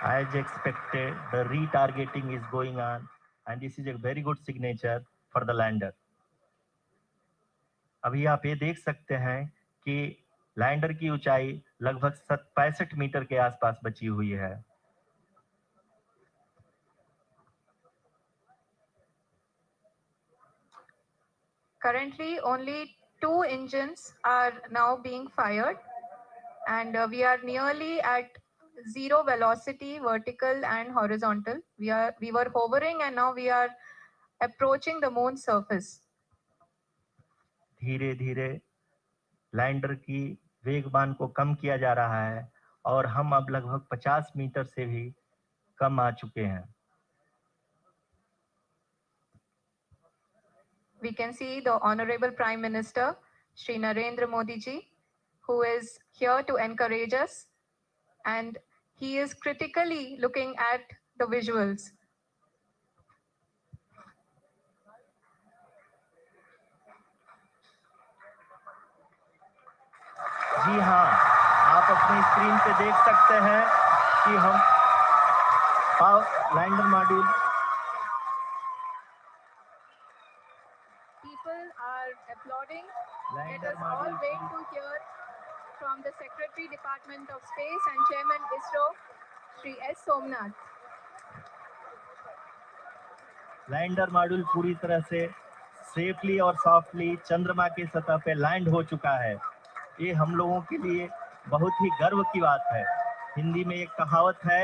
As expected, the retargeting is going on, and this is a very good signature for the lander. अभी आप ये देख सकते हैं कि लैंडर की ऊंचाई लगभग 65 मीटर के आसपास बची हुई है. Currently, only 2 engines are now being fired, and we are nearly at zero velocity, vertical and horizontal. We were hovering, and now we are approaching the moon's surface. धीरे धीरे लैंडर की वेगबान को कम किया जा रहा है और हम अब लगभग 50 मीटर से भी कम आ चुके हैं. We can see the Honorable Prime Minister, Shri Narendra Modi ji, who is here to encourage us, and he is critically looking at the visuals. जी हाँ, आप अपनी स्क्रीन पे देख सकते हैं कि हम lander module. People are applauding. Let us all wait to hear from the Secretary Department of Space and Chairman ISRO, Shri S. Somnath. Lander module पूरी तरह से सेफली और सॉफ्टली चंद्रमा की सतह पे लैंड हो चुका है. ये हम लोगों के लिए बहुत ही गर्व की बात है. हिंदी में एक कहावत है,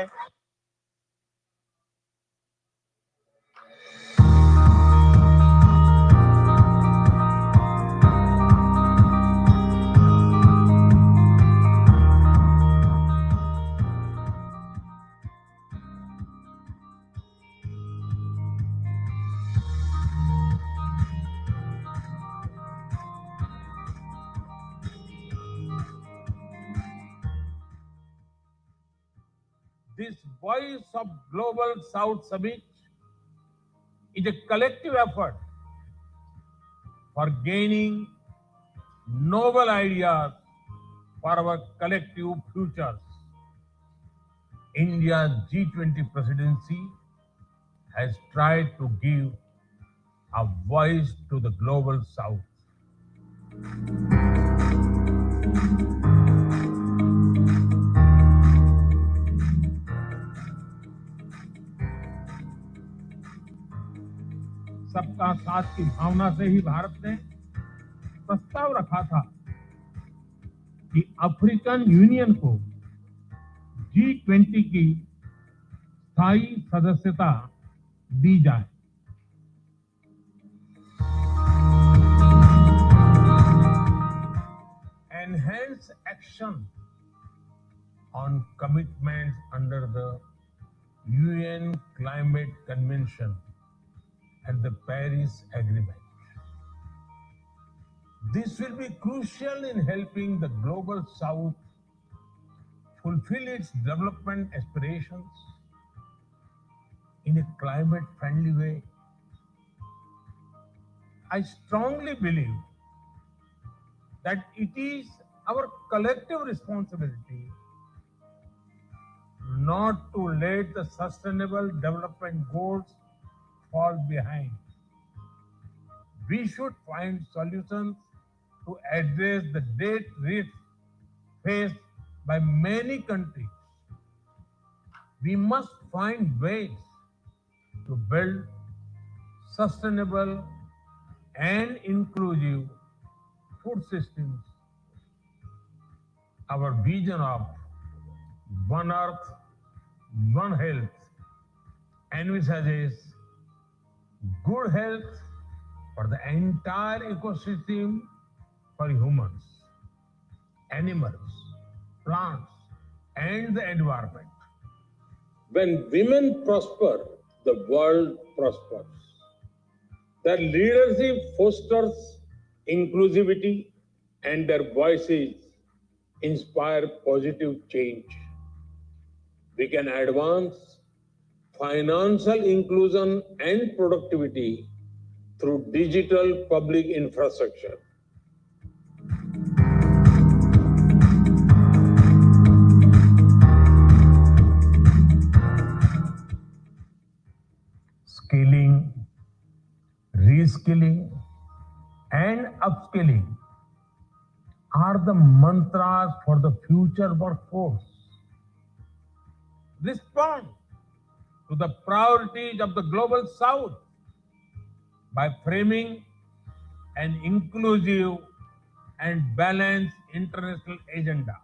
this Voice of Global South Summit is a collective effort for gaining novel ideas for our collective futures. India's G20 presidency has tried to give a voice to the global South. सबका साथ की भावना से ही भारत ने प्रस्ताव रखा था कि African union को G20 की स्थायी सदस्यता दी जाए. Enhance action on commitments under the UN Climate Convention and the Paris Agreement. This will be crucial in helping the global South fulfill its development aspirations in a climate-friendly way. I strongly believe that it is our collective responsibility not to let the sustainable development goals fall behind. We should find solutions to address the debt risks faced by many countries. We must find ways to build sustainable and inclusive food systems. Our vision of One Earth, One Health envisages good health for the entire ecosystem for humans, animals, plants, and the environment. When women prosper, the world prospers. Their leadership fosters inclusivity and their voices inspire positive change. We can advance financial inclusion and productivity through digital public infrastructure. Skilling, reskilling, and upskilling are the mantras for the future workforce. Respond to the priorities of the global south by framing an inclusive and balanced international agenda.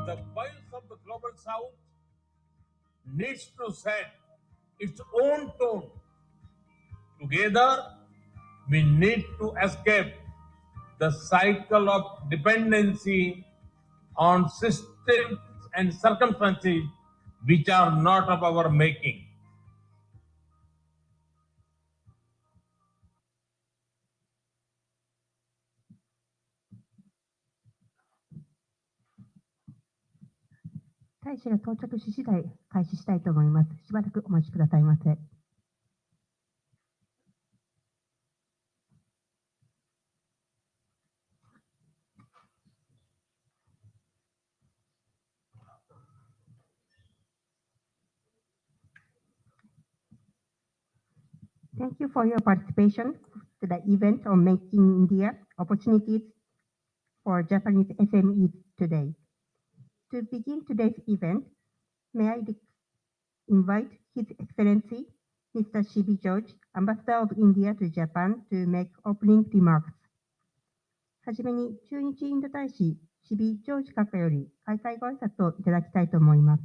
The voice of the global south needs to set its own tone. Together, we need to escape the cycle of dependency on systems and circumstances which are not of our making.大使が到着し次第開始したいと思います。しばらくお待ちくださいませ。Thank you for your participation to the event on Making India Opportunities for Japanese SMEs today. To begin today's event, may I invite His Excellency Mr. Shibi George, Ambassador of India to Japan, to make opening remarks. はじめに駐日インド大使シビ・ジョージ閣下より開会ご挨拶をいただきたいと思います。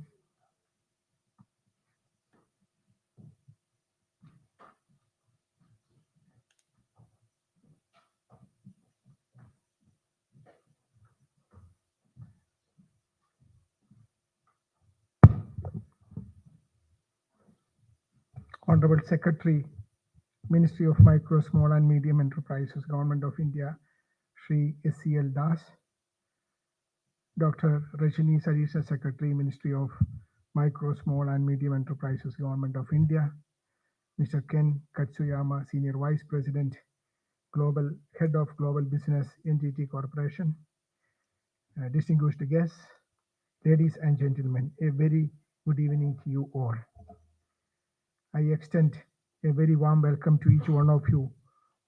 Honorable Secretary, Ministry of Micro, Small and Medium Enterprises, Government of India, Shri S.C.L. Das, Dr. Rajini Sarisha, Secretary, Ministry of Micro, Small and Medium Enterprises, Government of India, Mr. Ken Katsuyama, Senior Vice President, Global Head of Global Business, NGT Corporation, distinguished guests, ladies and gentlemen, a very good evening to you all. I extend a very warm welcome to each one of you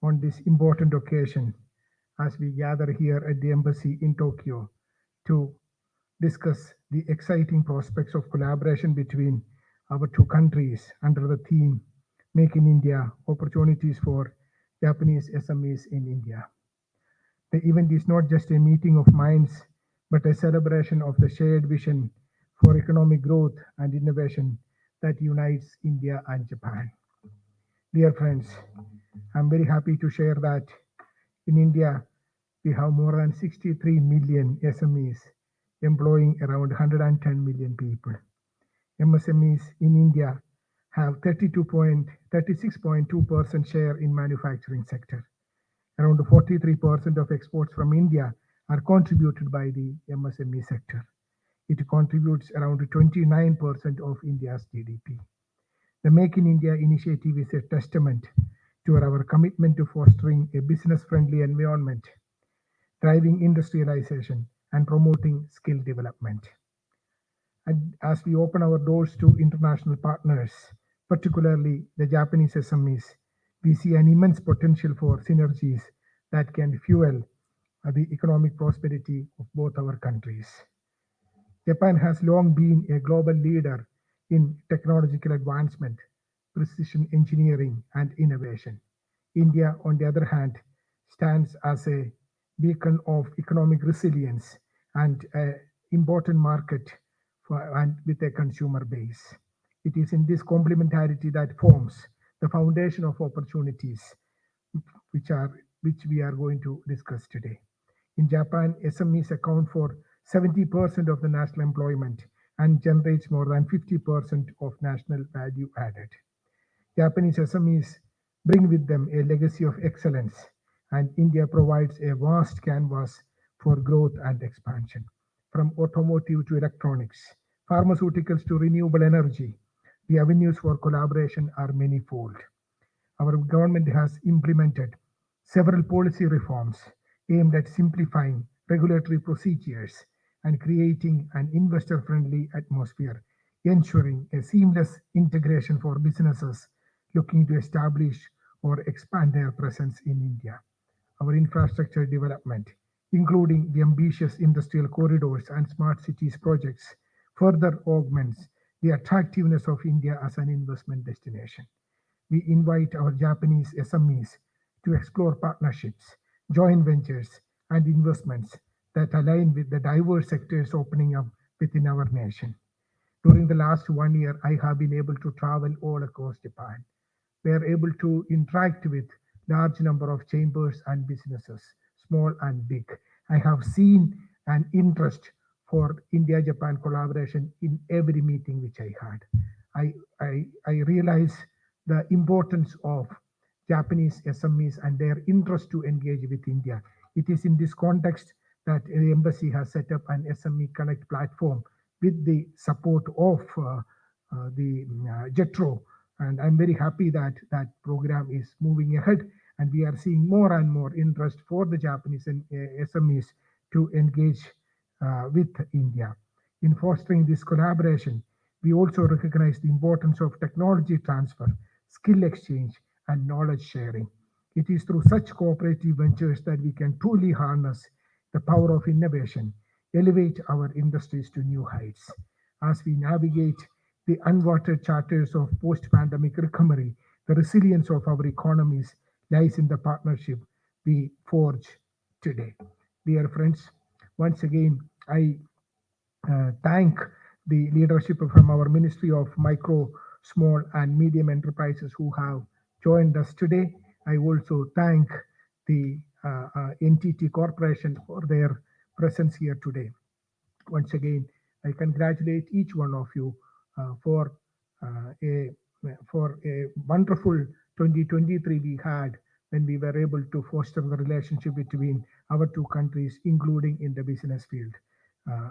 on this important occasion as we gather here at the embassy in Tokyo to discuss the exciting prospects of collaboration between our two countries under the theme Make in India Opportunities for Japanese SMEs in India. The event is not just a meeting of minds, but a celebration of the shared vision for economic growth and innovation that unites India and Japan. Dear friends, I'm very happy to share that in India, we have more than 63 million SMEs employing around 110 million people. MSMEs in India have 36.2% share in manufacturing sector. Around 43% of exports from India are contributed by the MSME sector. It contributes around 29% of India's GDP. The Make in India initiative is a testament to our commitment to fostering a business-friendly environment, driving industrialization, and promoting skill development. And as we open our doors to international partners, particularly the Japanese SMEs, we see an immense potential for synergies that can fuel the economic prosperity of both our countries. Japan has long been a global leader in technological advancement, precision engineering, and innovation. India, on the other hand, stands as a beacon of economic resilience and an important market and with a consumer base. It is in this complementarity that forms the foundation of opportunities which we are going to discuss today. In Japan, SMEs account for 70% of the national employment and generates more than 50% of national value added. Japanese SMEs bring with them a legacy of excellence, and India provides a vast canvas for growth and expansion. From automotive to electronics, pharmaceuticals to renewable energy, the avenues for collaboration are manifold. Our government has implemented several policy reforms aimed at simplifying regulatory procedures, and creating an investor-friendly atmosphere, ensuring a seamless integration for businesses looking to establish or expand their presence in India. Our infrastructure development, including the ambitious industrial corridors and smart cities projects, further augments the attractiveness of India as an investment destination. We invite our Japanese SMEs to explore partnerships, joint ventures, and investments that align with the diverse sectors opening up within our nation. During the last 1 year, I have been able to travel all across Japan. We are able to interact with large number of chambers and businesses, small and big. I have seen an interest for India-Japan collaboration in every meeting which I had. I realize the importance of Japanese SMEs and their interest to engage with India. It is in this context that the embassy has set up an SME Connect platform with the support of the JETRO, and I'm very happy that that program is moving ahead, and we are seeing more and more interest for the Japanese SMEs to engage with India. In fostering this collaboration, we also recognize the importance of technology transfer, skill exchange, and knowledge sharing. It is through such cooperative ventures that we can truly harness the power of innovation, elevate our industries to new heights. As we navigate the unwatered charters of post pandemic recovery, the resilience of our economies lies in the partnership we forge today. Dear friends, once again, I thank the leadership from our Ministry of Micro, Small and Medium Enterprises who have joined us today. I also thank the NTT Corporation for their presence here today. Once again, I congratulate each one of you uh, for uh, a for a wonderful 2023 we had when we were able to foster the relationship between our two countries, including in the business field. Uh,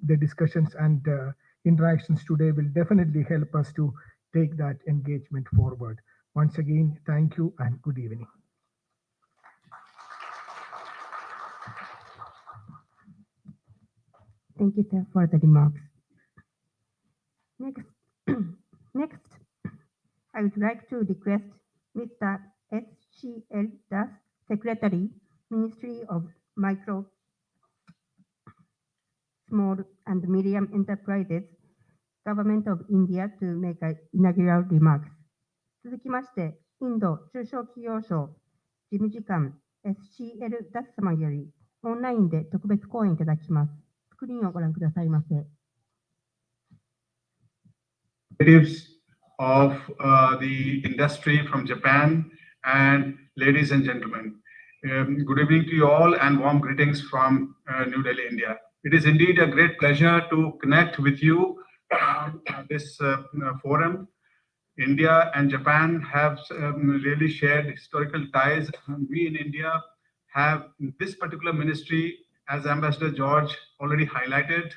the discussions and interactions today will definitely help us to take that engagement forward. Once again, thank you and good evening. Thank you, sir, for the remarks. Next, next, I would like to request Mr. SCL Das, Secretary, Ministry of Micro, Small and Medium Enterprises, Government of India to make an inaugural remarks. 続きまして、インド中小企業省事務次官 SCL ダス様よりオンラインで特別講演いただきます。スクリーンをご覧くださいませ。Representatives of the industry from Japan, and ladies and gentlemen. Good evening to you all and warm greetings from New Delhi, India. It is indeed a great pleasure to connect with you at this forum. India and Japan have really shared historical ties. We in India have this particular ministry, as Ambassador George already highlighted.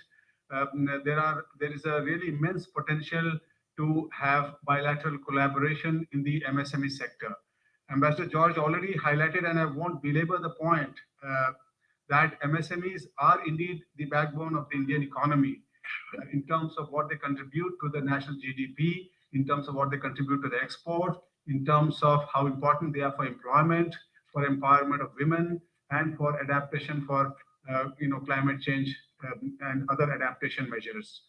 There is a really immense potential to have bilateral collaboration in the MSME sector. Ambassador George already highlighted, and I won't belabor the point, that MSMEs are indeed the backbone of the Indian economy in terms of what they contribute to the national GDP, in terms of what they contribute to the export, in terms of how important they are for employment, for empowerment of women, and for adaptation for climate change and other adaptation measures.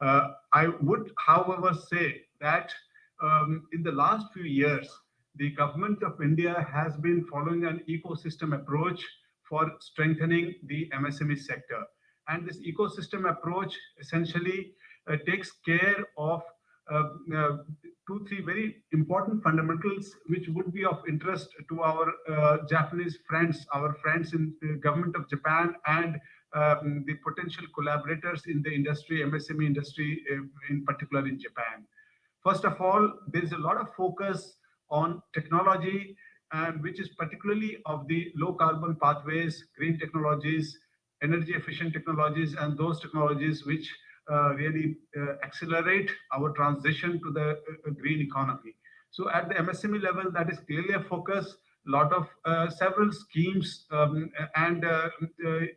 I would, however, say that in the last few years, the government of India has been following an ecosystem approach for strengthening the MSME sector. And this ecosystem approach essentially takes care of 2-3 very important fundamentals which would be of interest to our Japanese friends, our friends in the government of Japan, and the potential collaborators in the industry, MSME industry, in particular in Japan. First of all, there is a lot of focus on technology, and which is particularly of the low carbon pathways, green technologies, energy efficient technologies, and those technologies which really accelerate our transition to the green economy. So at the MSME level, that is clearly a focus. lot of several schemes and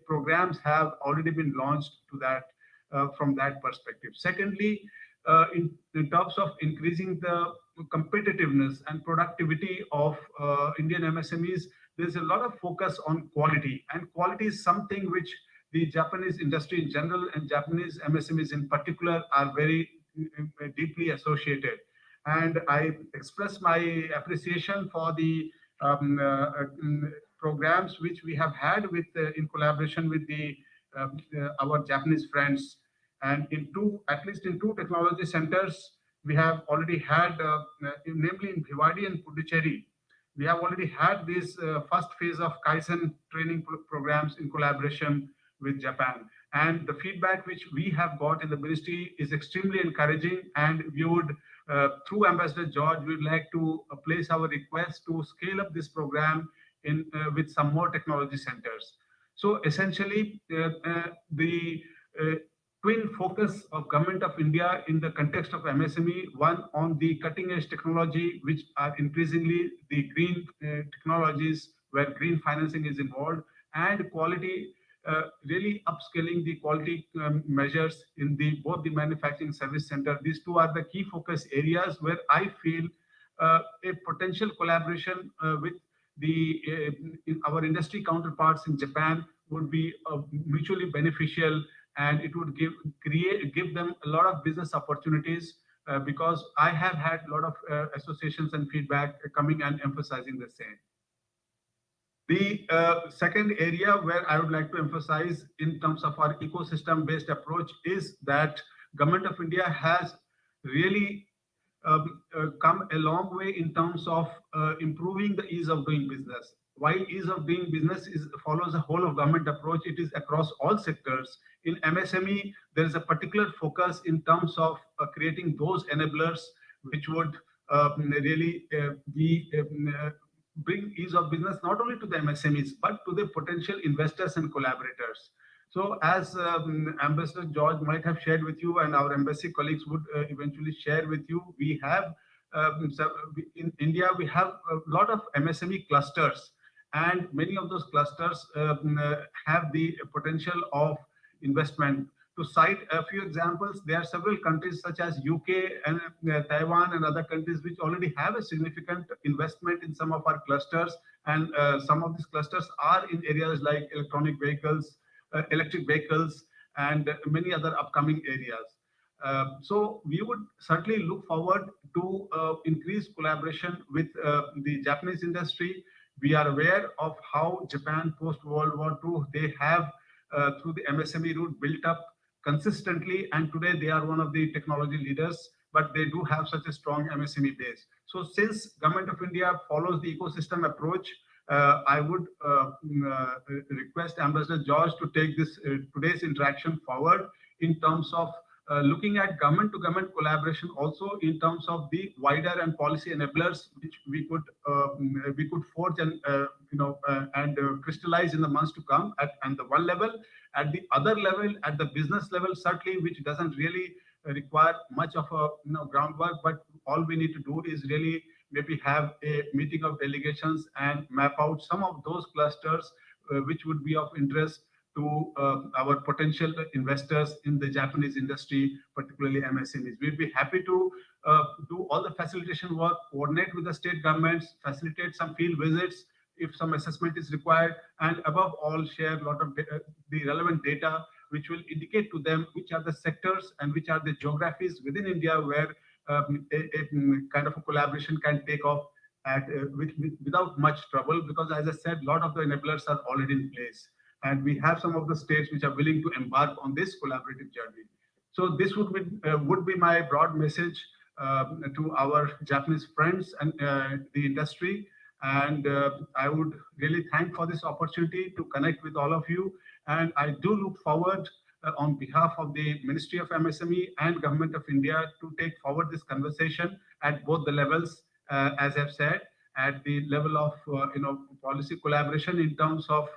programs have already been launched to that from that perspective. Secondly, in terms of increasing the competitiveness and productivity of Indian MSMEs, there's a lot of focus on quality, and quality is something which the Japanese industry in general and Japanese MSMEs in particular are very deeply associated. And I express my appreciation for the programs which we have had with in collaboration with the our Japanese friends. And at least in two technology centers, we have already had, namely in Bhiwadi and Puducherry, we have already had this first phase of Kaizen training programs in collaboration with Japan. And the feedback which we have got in the ministry is extremely encouraging. And we would, through Ambassador George, we would like to place our request to scale up this program in with some more technology centers. So essentially, the twin focus of Government of India in the context of MSME, one on the cutting edge technology, which are increasingly the green technologies where green financing is involved, and quality, really upscaling the quality measures in the both the manufacturing service center. These two are the key focus areas where I feel a potential collaboration with the our industry counterparts in Japan would be mutually beneficial, and it would give them a lot of business opportunities because I have had a lot of associations and feedback coming and emphasizing the same. The second area where I would like to emphasize in terms of our ecosystem-based approach is that Government of India has really come a long way in terms of improving the ease of doing business. While ease of doing business follows a whole of government approach, it is across all sectors. In MSME, there is a particular focus in terms of creating those enablers which would really bring ease of business not only to the MSMEs but to the potential investors and collaborators. So as Ambassador George might have shared with you, and our embassy colleagues would eventually share with you, we have in India we have a lot of MSME clusters, and many of those clusters have the potential of investment. To cite a few examples, there are several countries such as UK and Taiwan and other countries which already have a significant investment in some of our clusters, and some of these clusters are in areas like electronic vehicles, electric vehicles, and many other upcoming areas. So we would certainly look forward to increased collaboration with the Japanese industry. We are aware of how Japan post World War II, they have through the MSME route built up consistently, and today they are one of the technology leaders, but they do have such a strong MSME base. So since Government of India follows the ecosystem approach, I would request Ambassador George to take this today's interaction forward in terms of looking at government to government collaboration, also in terms of the wider and policy enablers which we could forge and crystallize in the months to come at the one level. At the other level, at the business level, certainly, which doesn't really require much of a groundwork, but all we need to do is really maybe have a meeting of delegations and map out some of those clusters which would be of interest to our potential investors in the Japanese industry, particularly MSMEs. We'd be happy to do all the facilitation work, coordinate with the state governments, facilitate some field visits if some assessment is required, and above all, share a lot of the relevant data which will indicate to them which are the sectors and which are the geographies within India where a kind of a collaboration can take off without much trouble, because as I said, a lot of the enablers are already in place. And we have some of the states which are willing to embark on this collaborative journey. So this would be my broad message to our Japanese friends and the industry. And I would really thank for this opportunity to connect with all of you. And I do look forward on behalf of the Ministry of MSME and Government of India to take forward this conversation at both the levels, as I've said, at the level of policy collaboration in terms of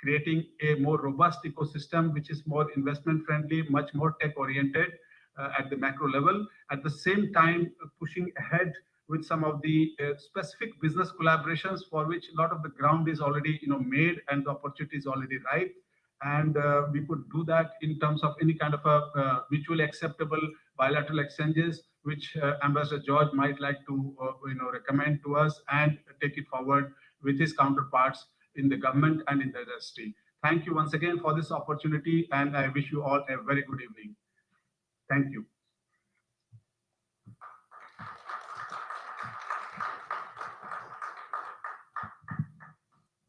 creating a more robust ecosystem, which is more investment friendly, much more tech oriented at the macro level. At the same time, pushing ahead with some of the specific business collaborations for which a lot of the ground is already made and the opportunity is already ripe. And we could do that in terms of any kind of a mutually acceptable bilateral exchanges, which Ambassador George might like to recommend to us and take it forward with his counterparts in the government and in the industry. Thank you once again for this opportunity, and I wish you all a very good evening. Thank you.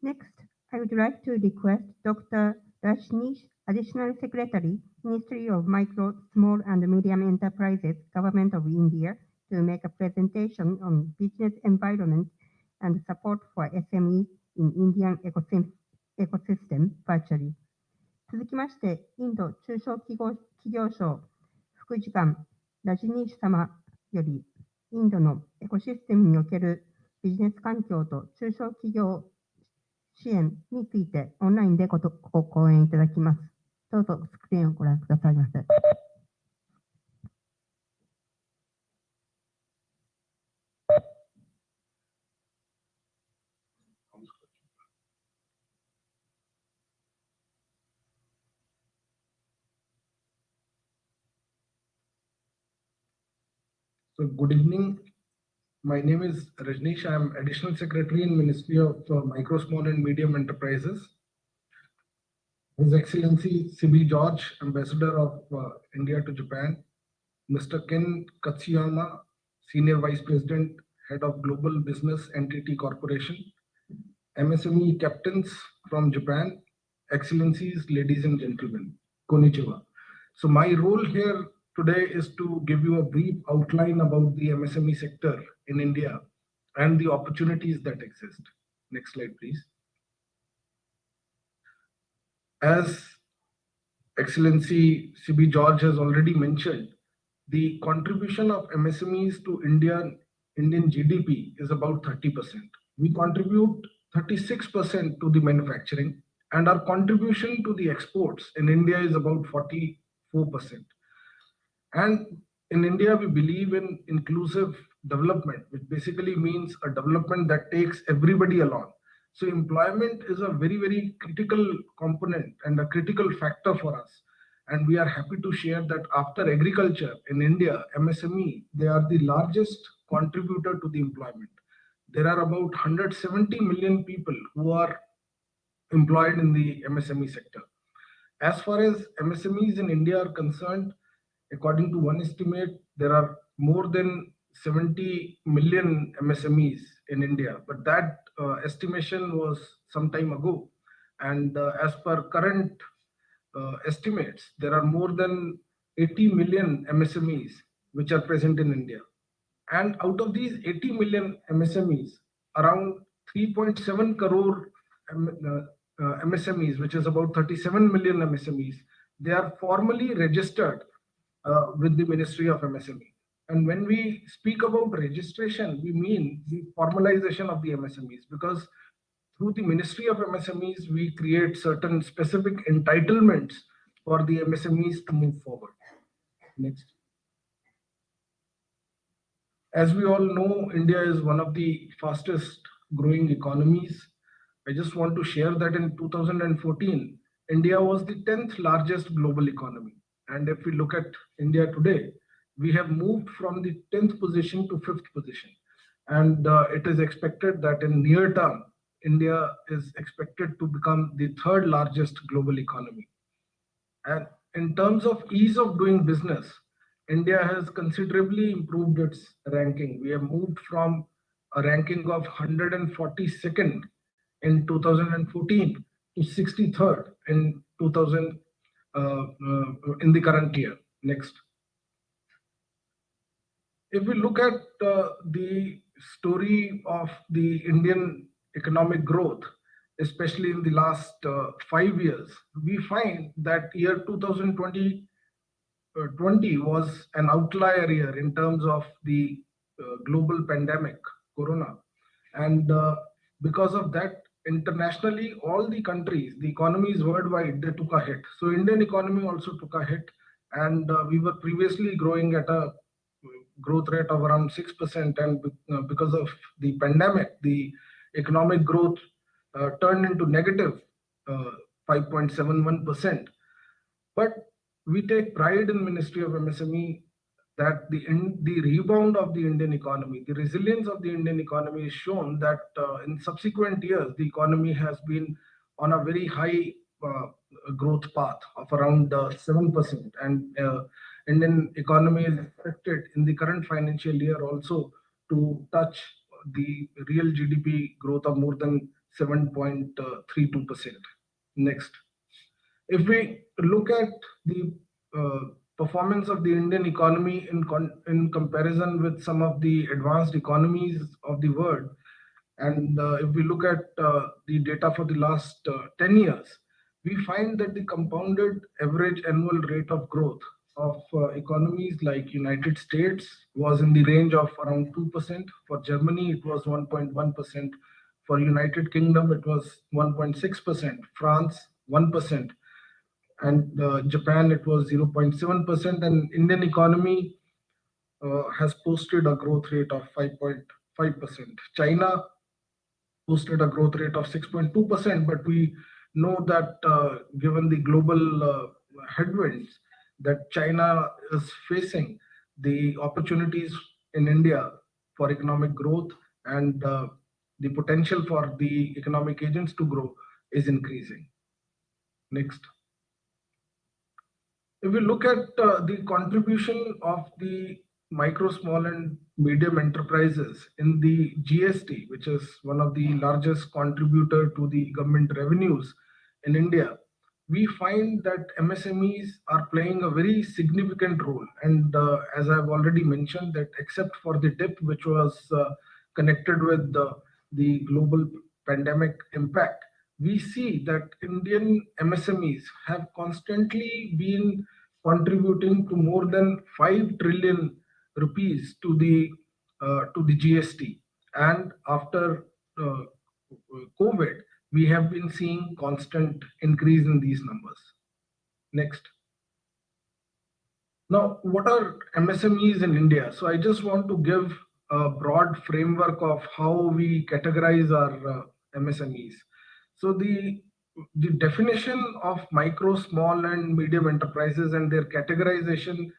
Next, I would like to request Dr. Rajneesh, Additional Secretary, Ministry of Micro, Small and Medium Enterprises, Government of India, to make a presentation on business environment and support for SMEs in Indian ecosystem virtually. 続きまして、インド中小企業省副次官ラジニーシュ様より、インドのエコシステムにおけるビジネス環境と中小企業支援についてオンラインで講演いただきます。どうぞスクリーンをご覧くださいませ。So good evening. My name is Rajneesh. I am Additional Secretary in Ministry of Micro, Small and Medium Enterprises. His Excellency C.B. George, Ambassador of India to Japan. Mr. Ken Katsuyama, Senior Vice President, Head of Global Business Entity Corporation. MSME captains from Japan. Excellencies, ladies and gentlemen. Konnichiwa. So my role here today is to give you a brief outline about the MSME sector in India and the opportunities that exist. Next slide, please. As Excellency C.B. George has already mentioned, the contribution of MSMEs to Indian GDP is about 30%. We contribute 36% to the manufacturing, and our contribution to the exports in India is about 44%. And in India, we believe in inclusive development, which basically means a development that takes everybody along. So employment is a very, very critical component and a critical factor for us. And we are happy to share that after agriculture in India, MSME, they are the largest contributor to the employment. There are about 170 million people who are employed in the MSME sector. As far as MSMEs in India are concerned, according to one estimate, there are more than 70 million MSMEs in India, but that estimation was some time ago. And as per current estimates, there are more than 80 million MSMEs which are present in India. And out of these 80 million MSMEs, around 3.7 crore MSMEs, which is about 37 million MSMEs, they are formally registered with the Ministry of MSME. And when we speak about registration, we mean the formalization of the MSMEs, because through the Ministry of MSMEs, we create certain specific entitlements for the MSMEs to move forward. Next. As we all know, India is one of the fastest growing economies. I just want to share that in 2014, India was the 10th largest global economy. And if we look at India today, we have moved from the 10th position to 5th position. And it is expected that in near term, India is expected to become the 3rd largest global economy. And in terms of ease of doing business, India has considerably improved its ranking. We have moved from a ranking of 142nd in 2014 to 63rd in in the current year. Next. If we look at the story of the Indian economic growth, especially in the last 5 years, we find that year 2020 was an outlier year in terms of the global pandemic, Corona. And because of that, internationally, all the countries, the economies worldwide, they took a hit. So Indian economy also took a hit. And we were previously growing at a growth rate of around 6%, and because of the pandemic, the economic growth turned into negative 5.71%. But we take pride in Ministry of MSME that the rebound of the Indian economy, the resilience of the Indian economy is shown that in subsequent years, the economy has been on a very high growth path of around 7%. And Indian economy is expected in the current financial year also to touch the real GDP growth of more than 7.32%. Next. If we look at the performance of the Indian economy in comparison with some of the advanced economies of the world, and if we look at the data for the last 10 years, we find that the compounded average annual rate of growth of economies like United States was in the range of around 2%. For Germany, it was 1.1%. For United Kingdom, it was 1.6%. France, 1%. And Japan, it was 0.7%, and Indian economy has posted a growth rate of 5.5%. China posted a growth rate of 6.2%, but we know that given the global headwinds that China is facing, the opportunities in India for economic growth and the potential for the economic agents to grow is increasing. Next. If we look at the contribution of the micro, small, and medium enterprises in the GST, which is one of the largest contributor to the government revenues in India, we find that MSMEs are playing a very significant role. And as I've already mentioned, that except for the dip which was connected with the global pandemic impact, we see that Indian MSMEs have constantly been contributing to more than 5 trillion rupees to the GST. And after COVID, we have been seeing constant increase in these numbers. Next. Now, what are MSMEs in India? So I just want to give a broad framework of how we categorize our MSMEs. So the definition of micro, small, and medium enterprises and their categorization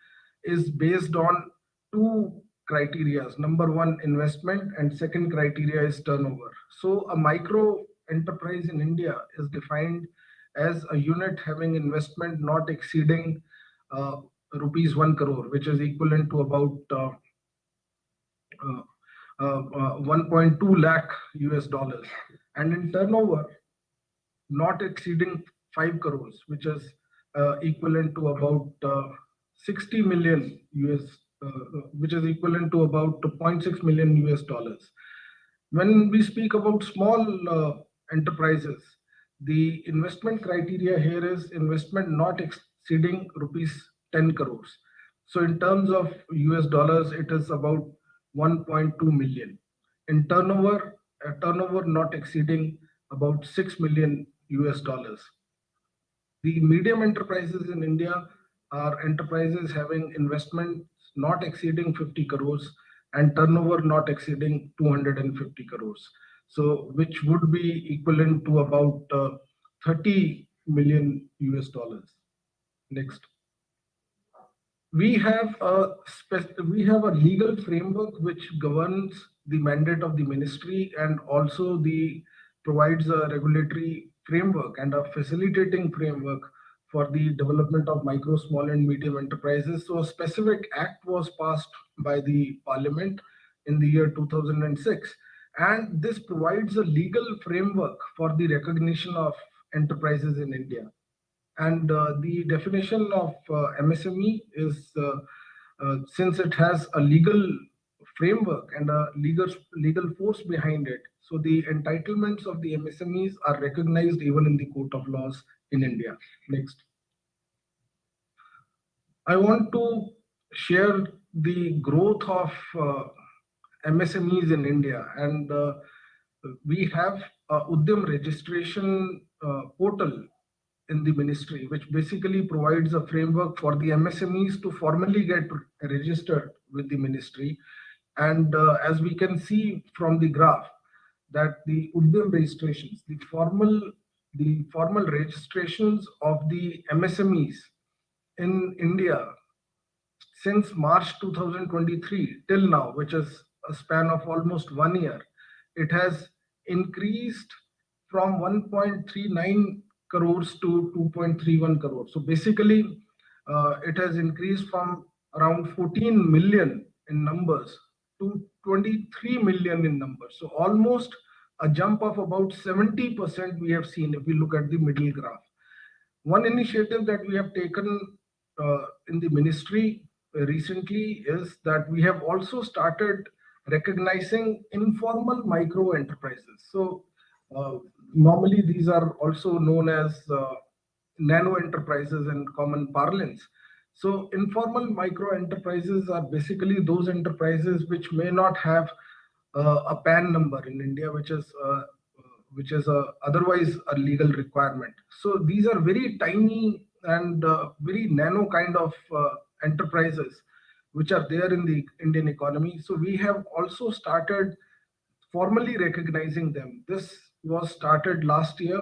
is based on two criteria. Number one, investment, and second criteria is turnover. So a micro enterprise in India is defined as a unit having investment not exceeding rupees 1 crore, which is equivalent to about 1.2 lakh US dollars, and in turnover not exceeding 5 crores, which is equivalent to about 60 million US, which is equivalent to about 2.6 million US dollars. When we speak about small enterprises, the investment criteria here is investment not exceeding rupees 10 crores. So in terms of US dollars, it is about 1.2 million. In turnover, turnover not exceeding about 6 million US dollars. The medium enterprises in India are enterprises having investments not exceeding 50 crores and turnover not exceeding 250 crores. So which would be equivalent to about 30 million US dollars. Next. We have a legal framework which governs the mandate of the ministry and also provides a regulatory framework and a facilitating framework for the development of micro, small, and medium enterprises. So a specific act was passed by the Parliament in the year 2006, and this provides a legal framework for the recognition of enterprises in India. And the definition of MSME is, since it has a legal framework and a legal force behind it, so the entitlements of the MSMEs are recognized even in the court of laws in India. Next. I want to share the growth of MSMEs in India, and we have a Udyam registration portal in the ministry, which basically provides a framework for the MSMEs to formally get registered with the ministry. And as we can see from the graph, that the Udyam registrations, the formal registrations of the MSMEs in India since March 2023 till now, which is a span of almost 1 year, it has increased from 1.39 crores to 2.31 crores. So basically, it has increased from around 14 million in numbers to 23 million in numbers. So almost a jump of about 70% we have seen if we look at the middle graph. One initiative that we have taken in the ministry recently is that we have also started recognizing informal micro enterprises. So normally these are also known as nano enterprises in common parlance. So informal micro enterprises are basically those enterprises which may not have a PAN number in India, which is otherwise a legal requirement. So these are very tiny and very nano kind of enterprises which are there in the Indian economy. So we have also started formally recognizing them. This was started last year,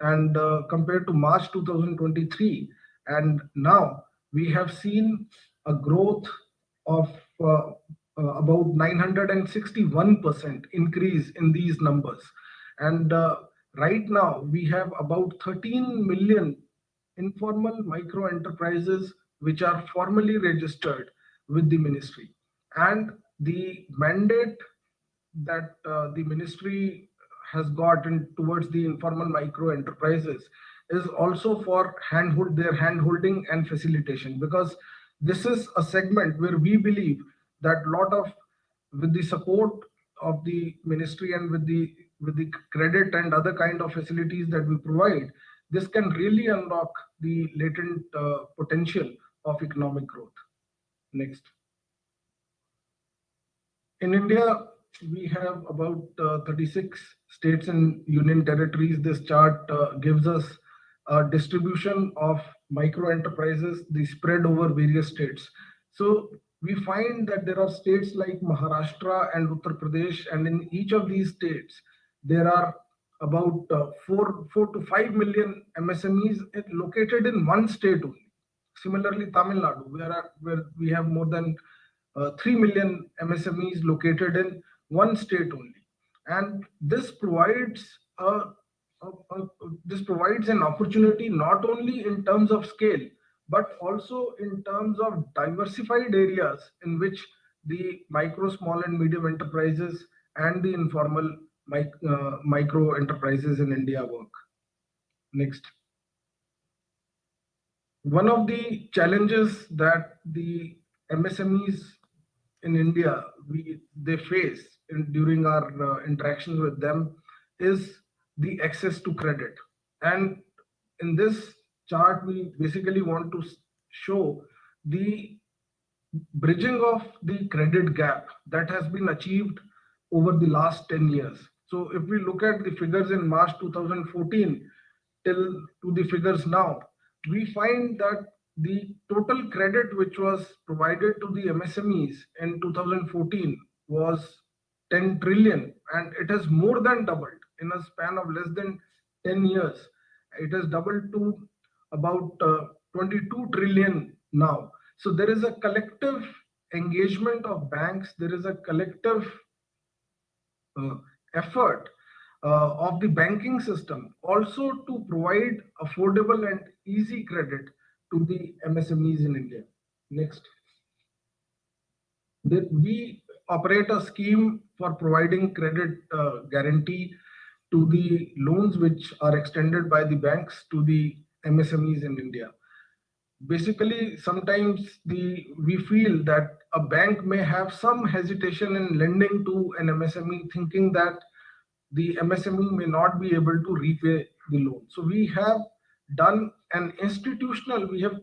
and compared to March 2023, and now we have seen a growth of about 961% increase in these numbers. And right now we have about 13 million informal micro enterprises which are formally registered with the ministry. And the mandate that the ministry has gotten towards the informal micro enterprises is also for their handholding and facilitation, because this is a segment where we believe that with the support of the ministry and with the credit and other kind of facilities that we provide, this can really unlock the latent potential of economic growth. Next. In India, we have about 36 states and union territories. This chart gives us a distribution of micro enterprises, the spread over various states. So we find that there are states like Maharashtra and Uttar Pradesh, and in each of these states, there are about 4 to 5 million MSMEs located in one state only. Similarly, Tamil Nadu, where we have more than 3 million MSMEs located in one state only. And this provides an opportunity not only in terms of scale, but also in terms of diversified areas in which the micro, small and medium enterprises and the informal micro enterprises in India work. Next. One of the challenges that the MSMEs in India they face during our interactions with them is the access to credit. And in this chart, we basically want to show the bridging of the credit gap that has been achieved over the last 10 years. So if we look at the figures in March 2014 till to the figures now, we find that the total credit which was provided to the MSMEs in 2014 was 10 trillion, and it has more than doubled in a span of less than 10 years. It has doubled to about 22 trillion now. So there is a collective engagement of banks, there is a collective effort of the banking system also to provide affordable and easy credit to the MSMEs in India. Next. We operate a scheme for providing credit guarantee to the loans which are extended by the banks to the MSMEs in India. Basically, sometimes we feel that a bank may have some hesitation in lending to an MSME, thinking that the MSME may not be able to repay the loan. So we have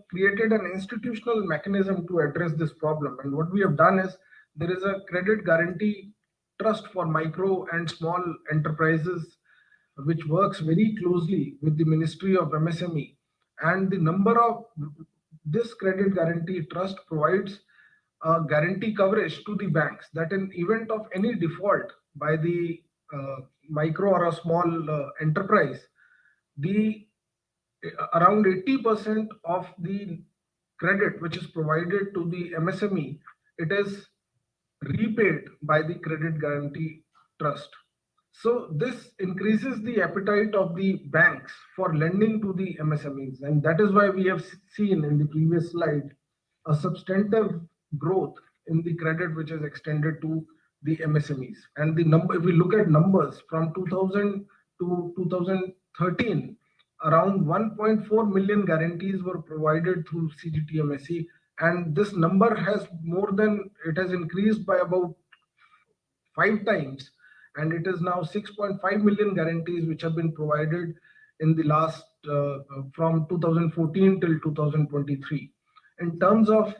created an institutional mechanism to address this problem. And what we have done is there is a credit guarantee trust for micro and small enterprises, which works very closely with the Ministry of MSME. and the number of this credit guarantee trust provides guarantee coverage to the banks that in event of any default by the micro or a small enterprise, the around 80% of the credit which is provided to the MSME, it is repaid by the credit guarantee trust. So this increases the appetite of the banks for lending to the MSMEs, and that is why we have seen in the previous slide a substantive growth in the credit which is extended to the MSMEs. And the number, if we look at numbers from 2000 to 2013, around 1.4 million guarantees were provided through CGTMSE, and this number has it has increased by about 5 times, and it is now 6.5 million guarantees which have been provided in the last from 2014 till 2023. In terms of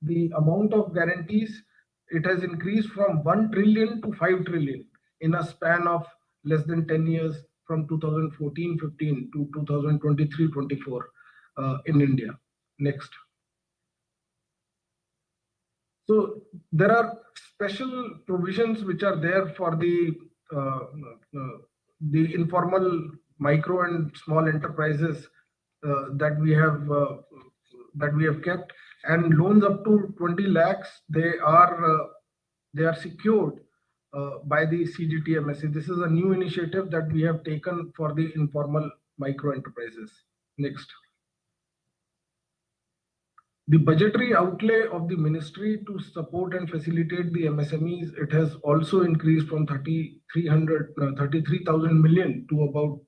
the amount of guarantees, it has increased from 1 trillion to 5 trillion in a span of less than 10 years, from 2014-15 to 2023-24 in India. Next. So there are special provisions which are there for the informal micro and small enterprises that we have kept, and loans up to 20 lakhs, they are secured by the CGTMSE. This is a new initiative that we have taken for the informal micro enterprises. Next. The budgetary outlay of the ministry to support and facilitate the MSMEs, it has also increased from 33,000 million to about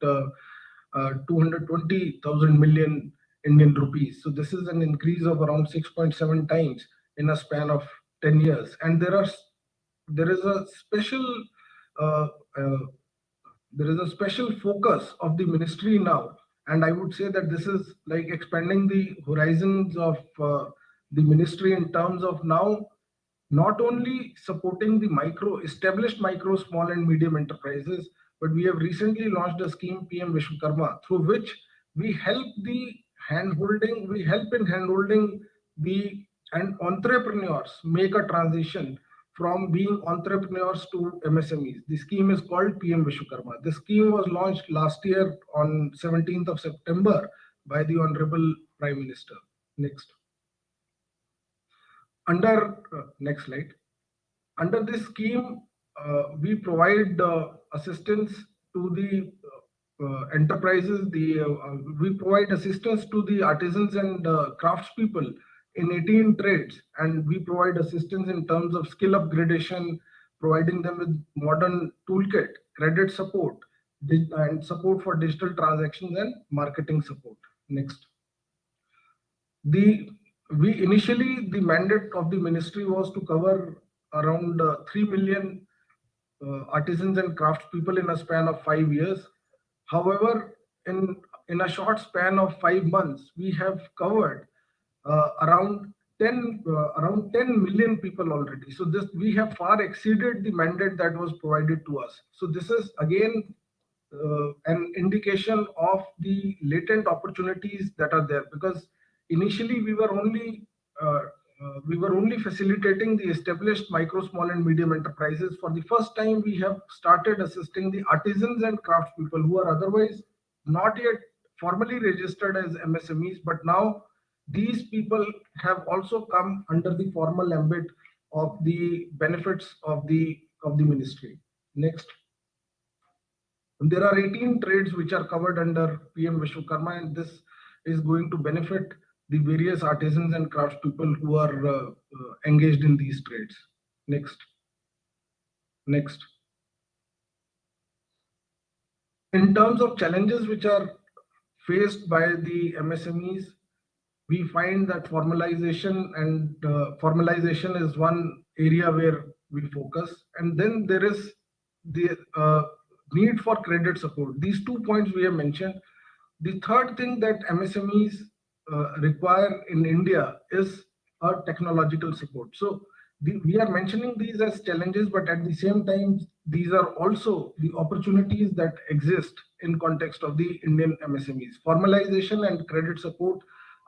220,000 million Indian rupees. So this is an increase of around 6.7 times in a span of 10 years. And there is a special focus of the ministry now. And I would say that this is like expanding the horizons of the ministry in terms of now not only supporting the established micro, small and medium enterprises, but we have recently launched a scheme, PM Vishwakarma, through which we help in handholding the entrepreneurs make a transition from being entrepreneurs to MSMEs. The scheme is called PM Vishwakarma. The scheme was launched last year on 17th of September by the Honorable Prime Minister. Next. Next slide. Under this scheme, we provide assistance to the enterprises. We provide assistance to the artisans and craftspeople in 18 trades, and we provide assistance in terms of skill upgradation, providing them with modern toolkit, credit support, and support for digital transactions and marketing support. Next. Initially, the mandate of the ministry was to cover around 3 million artisans and craftspeople in a span of 5 years. However, in a short span of 5 months, we have covered around 10 million people already. So we have far exceeded the mandate that was provided to us. So this is again an indication of the latent opportunities that are there, because initially we were only facilitating the established micro, small and medium enterprises. For the first time, we have started assisting the artisans and craftspeople who are otherwise not yet formally registered as MSMEs, but now these people have also come under the formal ambit of the benefits of the ministry. Next. There are 18 trades which are covered under PM Vishwakarma, and this is going to benefit the various artisans and craftspeople who are engaged in these trades. Next. Next. In terms of challenges which are faced by the MSMEs, we find that formalization is one area where we focus, and then there is the need for credit support. These 2 points we have mentioned. The third thing that MSMEs require in India is a technological support. So We are mentioning these as challenges, but at the same time, these are also the opportunities that exist in context of the Indian MSMEs. Formalization and credit support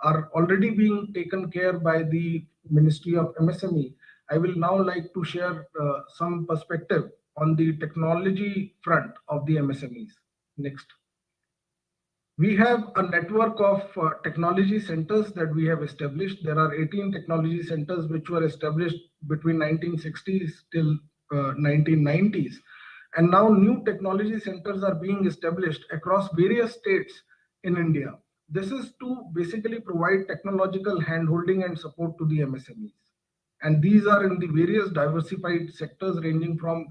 are already being taken care by the Ministry of MSME. I will now like to share some perspective on the technology front of the MSMEs. Next. We have a network of technology centers that we have established. There are 18 technology centers which were established between 1960s till 1990s. And now new technology centers are being established across various states in India. This is to basically provide technological handholding and support to the MSMEs. And these are in the various diversified sectors ranging from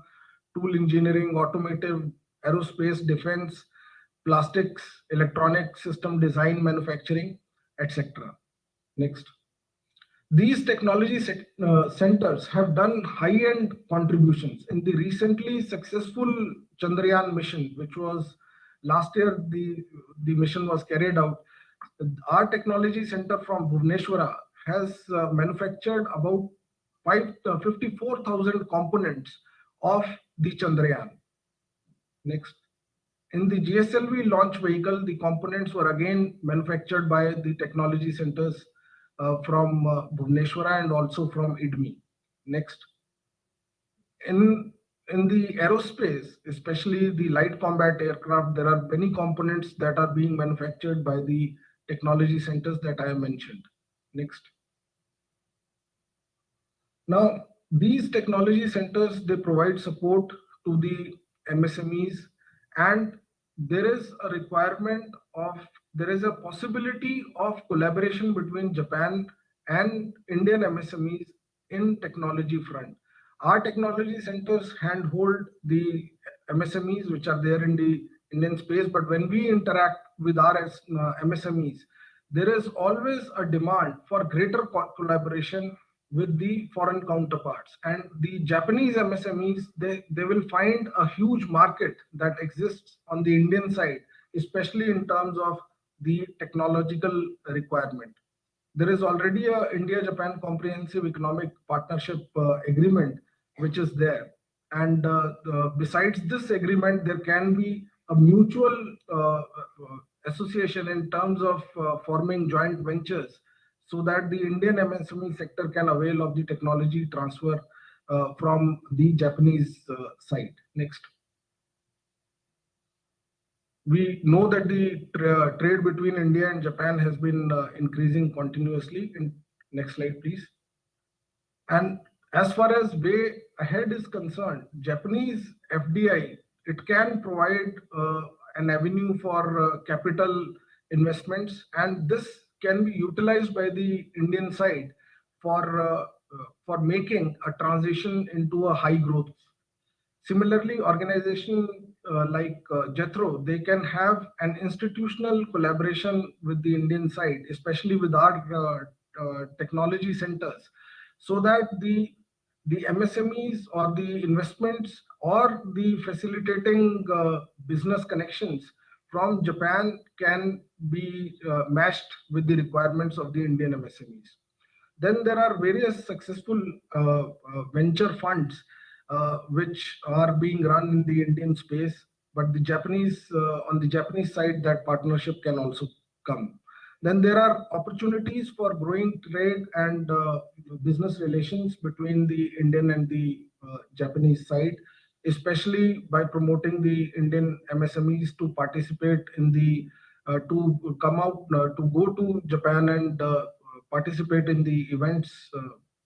tool engineering, automotive, aerospace, defense, plastics, electronic system design, manufacturing, etc. Next. These technology centers have done high-end contributions in the recently successful Chandrayaan mission, which was last year the mission was carried out. Our technology center from Bhubaneswar has manufactured about 54,000 components of the Chandrayaan. Next. In the GSLV launch vehicle, the components were again manufactured by the technology centers from Bhubaneswar and also from IDMI. Next. In the aerospace, especially the light combat aircraft, there are many components that are being manufactured by the technology centers that I have mentioned. Next. Now, these technology centers, they provide support to the MSMEs, and there is a possibility of collaboration between Japan and Indian MSMEs in technology front. Our technology centers handhold the MSMEs which are there in the Indian space, but when we interact with our MSMEs, there is always a demand for greater collaboration with the foreign counterparts, and the Japanese MSMEs, they will find a huge market that exists on the Indian side, especially in terms of the technological requirement. There is already a India-Japan Comprehensive Economic Partnership Agreement which is there, and besides this agreement, there can be a mutual association in terms of forming joint ventures so that the Indian MSME sector can avail of the technology transfer from the Japanese side. Next. We know that the trade between India and Japan has been increasing continuously. Next slide, please. And as far as way ahead is concerned, Japanese FDI, it can provide an avenue for capital investments, and this can be utilized by the Indian side for making a transition into a high growth. Similarly, organizations like Jethro, they can have an institutional collaboration with the Indian side, especially with our technology centers, so that the MSMEs or the investments or the facilitating business connections from Japan can be matched with the requirements of the Indian MSMEs. Then there are various successful venture funds which are being run in the Indian space, but the Japanese on the Japanese side, that partnership can also come. Then there are opportunities for growing trade and business relations between the Indian and the Japanese side, especially by promoting the Indian MSMEs to participate in the to come out to go to Japan and participate in the events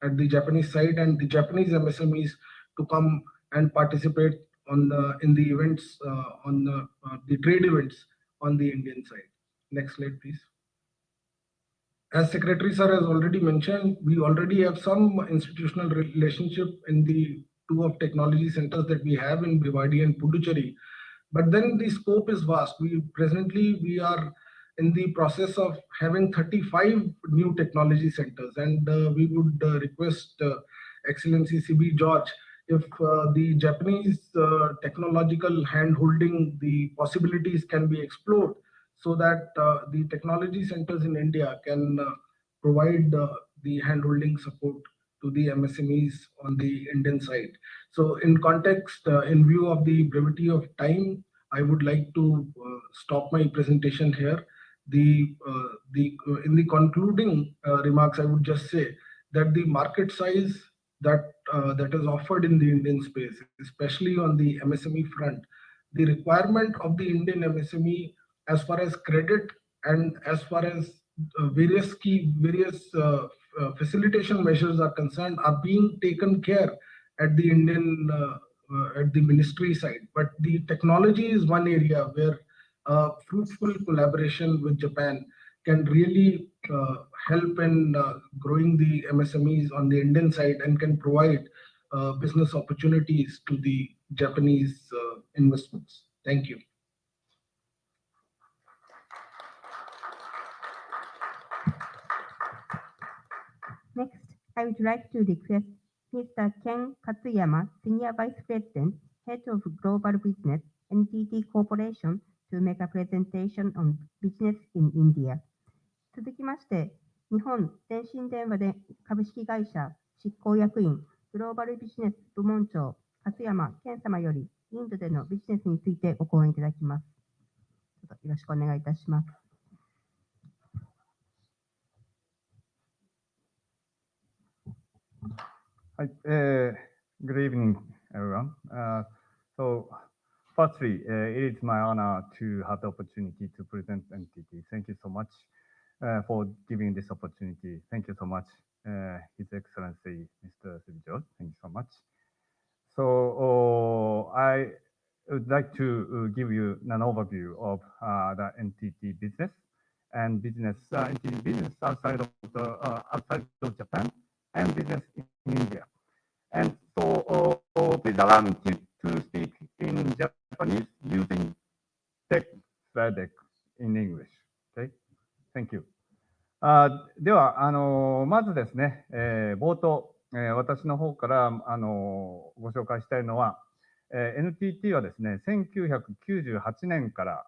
at the Japanese side, and the Japanese MSMEs to come and participate on in the events on the trade events on the Indian side. Next slide, please. As Secretary Sir has already mentioned, we already have some institutional relationship in the two of technology centers that we have in Bhiwadi and Puducherry. But then the scope is vast. Presently we are in the process of having 35 new technology centers, and we would request Excellency CB George, if the Japanese technological hand-holding, the possibilities can be explored so that the technology centers in India can provide the hand-holding support to the MSMEs on the Indian side. So in context, in view of the brevity of time, I would like to stop my presentation here. In the concluding remarks, I would just say that the market size that is offered in the Indian space, especially on the MSME front, the requirement of the Indian MSME as far as credit and as far as various facilitation measures are concerned are being taken care at the Indian at the ministry side. But the technology is one area where fruitful collaboration with Japan can really help in growing the MSMEs on the Indian side and can provide business opportunities to the Japanese investments. Thank you. Next, I would like to request Mr. Ken Katsuyama, Senior Vice President, Head of Global Business, NTT Corporation, to make a presentation on business in India. 続きまして、日本電信電話で株式会社執行役員グローバルビジネス部門長勝山健様よりインドでのビジネスについてご講演いただきます。よろしくお願いいたします。はい、Good evening, everyone. So, firstly, it is my honor to have the opportunity to present NTT. Thank you so much for giving this opportunity. Thank you so much, His Excellency, Mr. Sivijos. Thank you so much. So, I would like to give you an overview of the NTT business and NTT business outside of Japan and business in India. And so, please allow me to speak in Japanese using text slide deck in English. Okay? Thank you. では、まずですね、冒頭、私の方から、ご紹介したいのは、NTT はですね、1998年か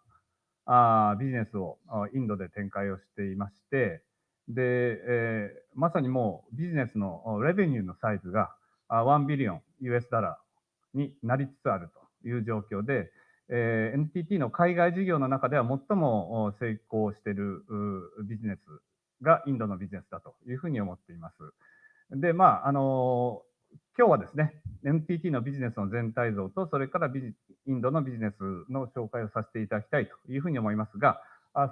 らビジネスをインドで展開をしていまして、で、まさにもうビジネスのレベニューのサイズが1ビリオン US ダラーになりつつあるという状況で、NTT の海外事業の中では最も成功しているビジネスがインドのビジネスだというふうに思っています。で、まあ、今日はですね、NTT のビジネスの全体像と、それからインドのビジネスの紹介をさせていただきたいというふうに思いますが、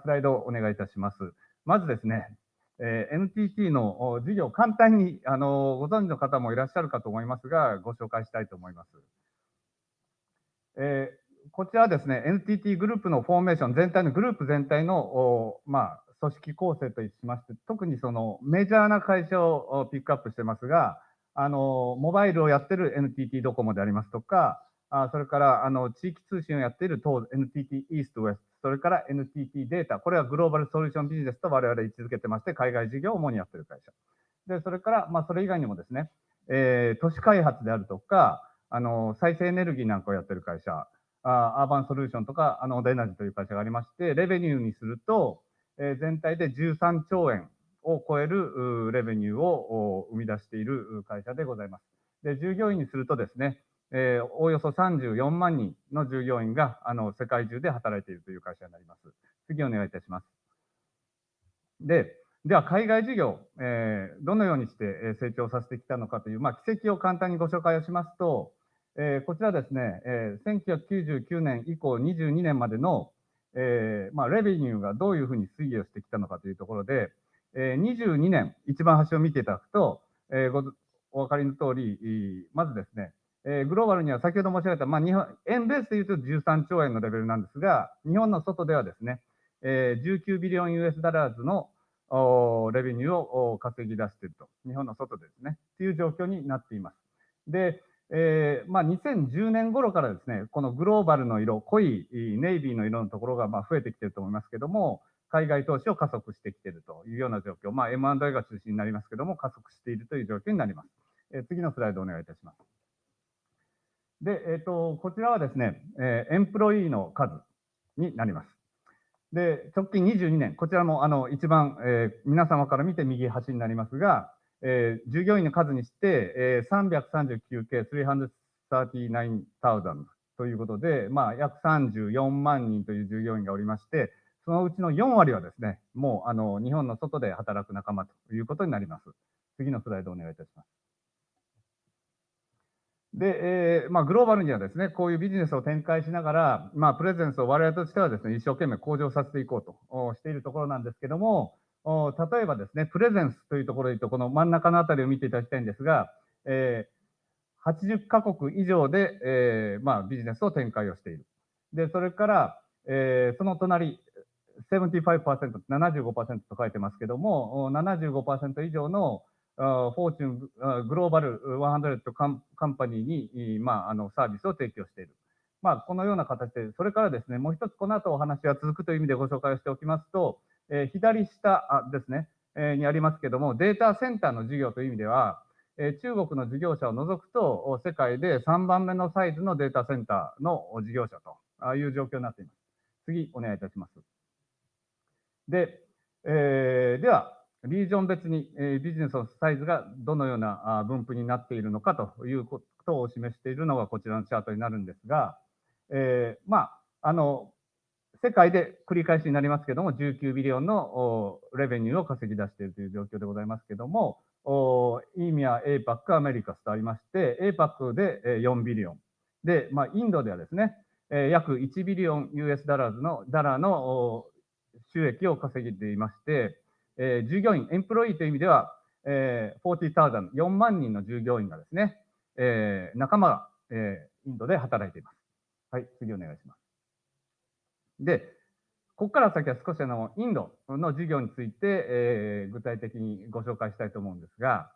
スライドをお願いいたします。まずですね、NTT の事業、簡単にご存知の方もいらっしゃるかと思いますが、ご紹介したいと思います。こちらはですね、NTT グループのフォーメーション、全体のグループ全体の、組織構成としまして、特にそのメジャーな会社をピックアップしてますが、モバイルをやってる NTT ドコモでありますとか、それから地域通信をやっている東 NTT イーストウェスト、それから NTT データ、これはグローバルソリューションビジネスと我々位置づけてまして、海外事業を主にやっている会社。で、それから、それ以外にもですね、都市開発であるとか、再生エネルギーなんかをやっている会社、アーバンソリューションとか、デナジという会社がありまして、レベニューにすると、全体で13兆円を超えるレベニューを生み出している会社でございます。で、従業員にするとですね、おおよそ34万人の従業員が世界中で働いているという会社になります。次お願いいたします。では海外事業、どのようにして成長させてきたのかという、軌跡を簡単にご紹介をしますと、こちらですね、1999年以降22年までの、レベニューがどういうふうに推移をしてきたのかというところで、22年、一番端を見ていただくと、お分かりの通り、まずですね、グローバルには先ほど申し上げた、日本円ベースでいうと13兆円のレベルなんですが、日本の外ではですね、19ビリオン US ダラーズのレベニューを稼ぎ出していると、日本の外でですね、という状況になっています。で、2010年頃からですね、このグローバルの色、濃いネイビーの色のところが増えてきていると思いますけども、海外投資を加速してきているというような状況、M&A が中心になりますけども、加速しているという状況になります。次のスライドお願いいたします。で、こちらはですね、エンプロイーの数になります。で、直近22年、こちらも一番、皆様から見て右端になりますが、従業員の数にして、339系、339,000ということで、約34万人という従業員がおりまして、そのうちの4割はですね、もう日本の外で働く仲間ということになります。次のスライドお願いいたします。で、グローバルにはですね、こういうビジネスを展開しながら、プレゼンスを我々としてはですね、一生懸命向上させていこうとしているところなんですけども、例えばですね、プレゼンスというところで言うと、この真ん中のあたりを見ていただきたいんですが、80カ国以上で、ビジネスを展開をしている。で、それから、その隣、75%、75%と書いてますけども、75% 以上のフォーチュングローバル100カンパニーに、サービスを提供している。このような形で、それからですね、もう一つこの後お話が続くという意味でご紹介をしておきますと、左下ですね、にありますけども、データセンターの事業という意味では、中国の事業者を除くと、世界で3番目のサイズのデータセンターの事業者という状況になっています。次、お願いいたします。で、では、リージョン別に、ビジネスのサイズがどのような分布になっているのかということを示しているのがこちらのチャートになるんですが、世界で繰り返しになりますけども、19ビリオンのレベニューを稼ぎ出しているという状況でございますけども、EMEA、APAC、アメリカスとありまして、APAC で4ビリオン。で、インドではですね、約1ビリオン US ダラーの収益を稼いでいまして、従業員、エンプロイーという意味では、40,000、4万人の従業員がですね、仲間が、インドで働いています。はい、次お願いします。で、ここから先は少しインドの事業について、具体的にご紹介したいと思うんですが、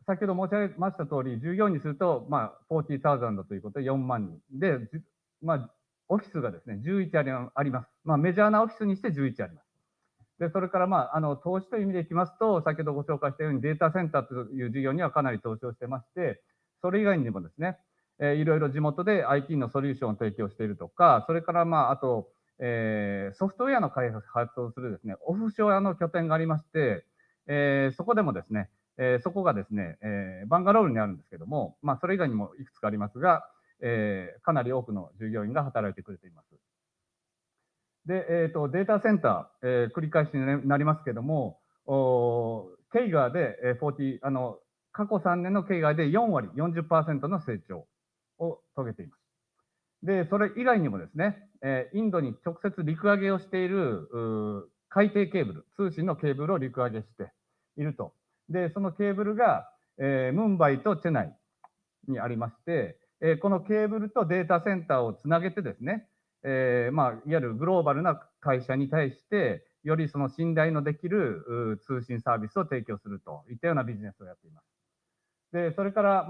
先ほど申し上げました通り、従業員にすると、40,000ということで4万人で、オフィスがですね、11あります。メジャーなオフィスにして11あります。で、それから、投資という意味でいきますと、先ほどご紹介したようにデータセンターという事業にはかなり投資をしてまして、それ以外にもですね、いろいろ地元で IT のソリューションを提供しているとか、それからあと、ソフトウェアの開発をするですね、オフショアの拠点がありまして、そこでもですね、そこがですね、バンガロールにあるんですけども、それ以外にもいくつかありますが、かなり多くの従業員が働いてくれています。で、データセンター、繰り返しになりますけども、経緯で、過去3年の経緯で4割、40% の成長を遂げています。で、それ以外にもですね、インドに直接陸揚げをしている海底ケーブル、通信のケーブルを陸揚げしていると。で、そのケーブルが、ムンバイとチェナイにありまして、このケーブルとデータセンターをつなげてですね、いわゆるグローバルな会社に対して、よりその信頼のできる通信サービスを提供するといったようなビジネスをやっています。で、それから、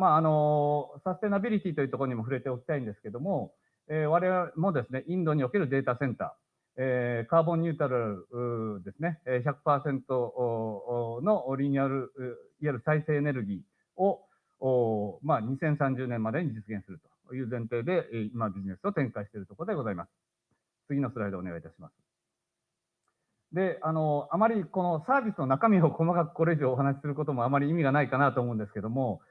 サステナビリティというところにも触れておきたいんですけども、我々もですね、インドにおけるデータセンター、カーボンニュートラルですね、100% のリニューアル、いわゆる再生エネルギーを2030年までに実現するという前提で、今ビジネスを展開しているところでございます。次のスライドお願いいたします。で、あまりこのサービスの中身を細かくこれ以上お話しすることもあまり意味がないかなと思うんですけども、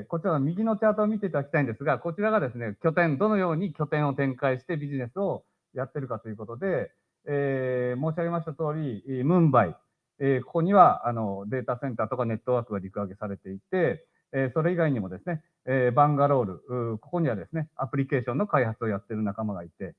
こちらの右のチャートを見ていただきたいんですが、こちらがですね、どのように拠点を展開してビジネスをやってるかということで、申し上げました通り、ムンバイ、ここにはデータセンターとかネットワークが陸揚げされていて、それ以外にもですね、バンガロール、ここにはですね、アプリケーションの開発をやっている仲間がいて、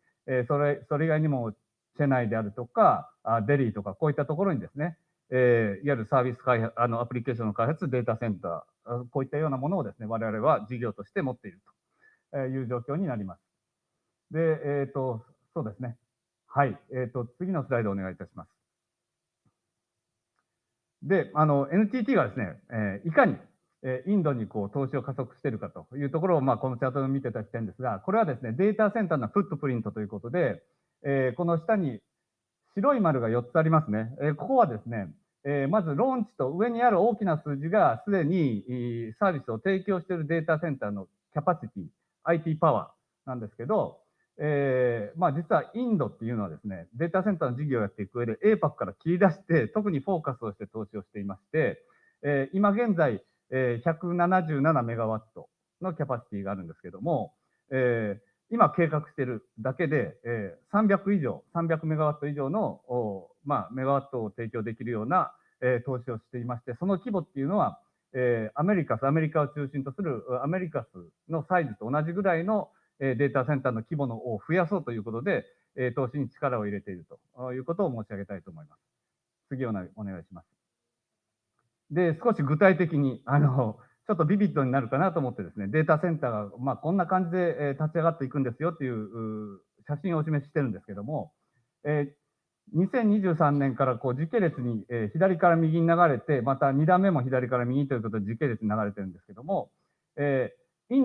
それ以外にもチェナイであるとか、デリーとか、こういったところにですね、いわゆるサービス開発、アプリケーションの開発、データセンター、こういったようなものをですね、我々は事業として持っているという状況になります。で、そうですね。はい。次のスライドお願いいたします。で、NTT がですね、いかにインドに投資を加速しているかというところを、このチャートを見ていただきたいんですが、これはですね、データセンターのフットプリントということで、この下に白い丸が4つありますね。ここはですね、まずローンチと上にある大きな数字がすでにサービスを提供しているデータセンターのキャパシティ、IT パワーなんですけど、実はインドっていうのはですね、データセンターの事業をやっていく上で APAC から切り出して、特にフォーカスをして投資をしていまして、今現在、177メガワットのキャパシティがあるんですけども、今計画しているだけで、300メガワット以上の、メガワットを提供できるような、投資をしていまして、その規模っていうのは、アメリカを中心とするアメリカスのサイズと同じぐらいのデータセンターの規模を増やそうということで、投資に力を入れているということを申し上げたいと思います。次お願いします。で、少し具体的に、ちょっとビビッドになるかなと思ってですね、データセンターが、こんな感じで立ち上がっていくんですよっていう写真をお示ししてるんですけども、2023年からこう時系列に、左から右に流れて、また2段目も左から右ということで時系列に流れてるんですけども、イン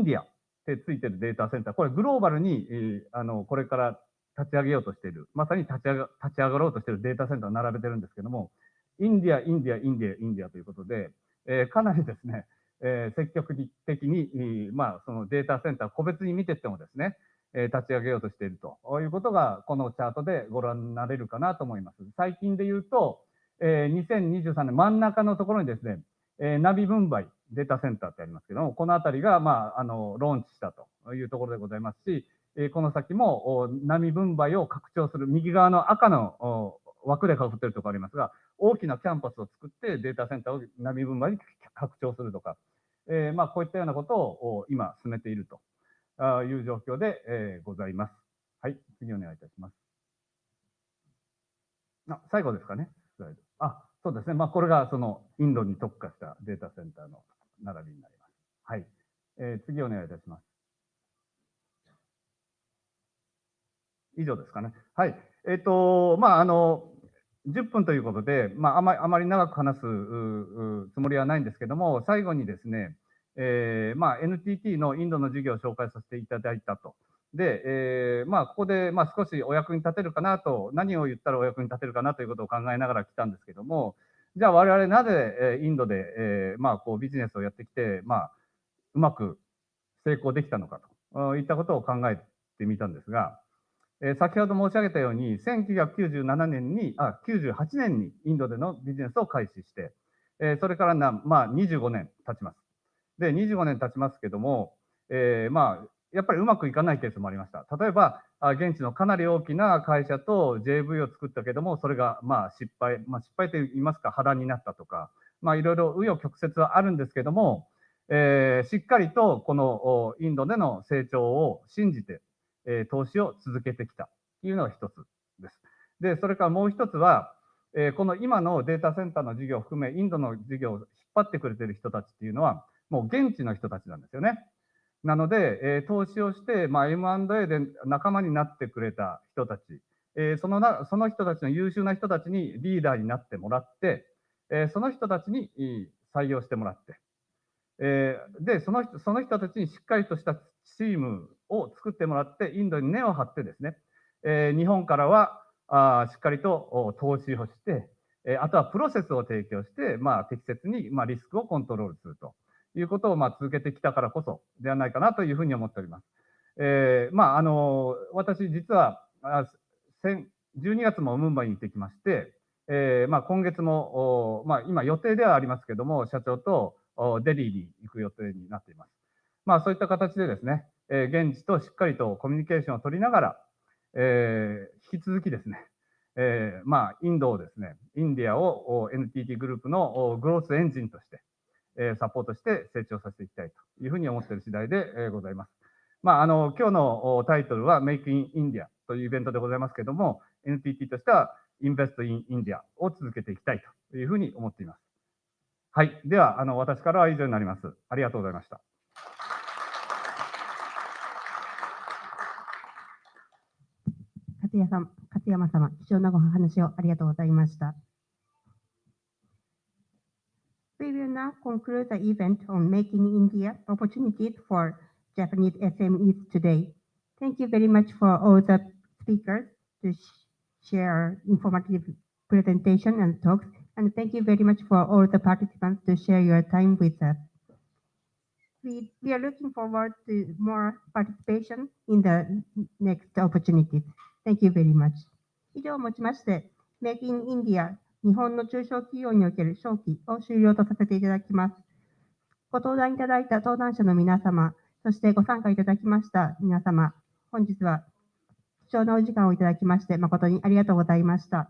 ディアってついてるデータセンター、これグローバルに、これから立ち上げようとしている、まさに立ち上がろうとしているデータセンターを並べてるんですけども、インディアということで、かなりですね、積極的に、そのデータセンター個別に見ていってもですね、立ち上げようとしているということが、このチャートでご覧になれるかなと思います。最近で言うと、2023年真ん中のところにですね、ナビムンバイデータセンターってありますけども、このあたりが、ローンチしたというところでございますし、この先もナビムンバイを拡張する、右側の赤の枠で囲っているところありますが、大きなキャンパスを作ってデータセンターをナビムンバイに拡張するとか、こういったようなことを今進めているという状況で、ございます。はい、次お願いいたします。最後ですかね、スライド。そうですね、これがそのインドに特化したデータセンターの並びになります。はい、次お願いいたします。以上ですかね。はい。10分ということで、あまり長く話すつもりはないんですけども、最後にですね、NTT のインドの事業を紹介させていただいたと。で、ここで少しお役に立てるかなと、何を言ったらお役に立てるかなということを考えながら来たんですけども、じゃあ我々なぜインドでこうビジネスをやってきて、うまく成功できたのかといったことを考えてみたんですが、先ほど申し上げたように、1998年にインドでのビジネスを開始して、それから25年経ちます。で、25年経ちますけども、やっぱりうまくいかないケースもありました。例えば、現地のかなり大きな会社と JV を作ったけども、それが失敗といいますか、破談になったとか、いろいろ紆余曲折はあるんですけども、しっかりとこのインドでの成長を信じて、投資を続けてきたというのが一つです。で、それからもう一つは、この今のデータセンターの事業を含め、インドの事業を引っ張ってくれている人たちっていうのは、もう現地の人たちなんですよね。なので、投資をして、M&A で仲間になってくれた人たち、その人たちの優秀な人たちにリーダーになってもらって、その人たちに採用してもらって、で、その人たちにしっかりとしたチームを作ってもらって、インドに根を張ってですね、日本からはしっかりと投資をして、あとはプロセスを提供して、適切にリスクをコントロールするということを続けてきたからこそではないかなというふうに思っております。私、実は12月もムンバイに行ってきまして、今月も、今予定ではありますけども、社長とデリーに行く予定になっています。そういった形でですね、現地としっかりとコミュニケーションを取りながら、引き続きですね、インドをですね、インディアを NTT グループのグロースエンジンとして、サポートして成長させていきたいというふうに思っている次第でございます。今日のタイトルは Make in India というイベントでございますけれども、NTT としては Invest in India を続けていきたいというふうに思っています。はい。では、私からは以上になります。ありがとうございました。勝山様、貴重なお話をありがとうございました。We will now conclude the event on Making India opportunities for Japanese SMEs today. Thank you very much for all the speakers to share informative presentation and talks, and thank you very much for all the participants to share your time with us. We are looking forward to more participation in the next opportunities. Thank you very much. 以上をもちまして、メイクインインディア日本の中小企業における商機を終了とさせていただきます。ご登壇いただいた登壇者の皆様、そしてご参加いただきました皆様、本日は貴重なお時間をいただきまして誠にありがとうございました。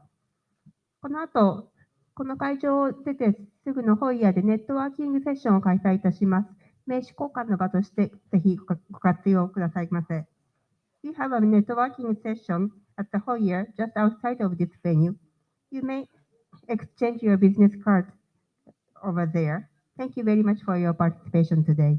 この後、この会場を出てすぐのホイヤーでネットワーキングセッションを開催いたします。名刺交換の場としてぜひご活用くださいませ。We have a networking session at the foyer just outside of this venue. You may exchange your business card over there. Thank you very much for your participation today.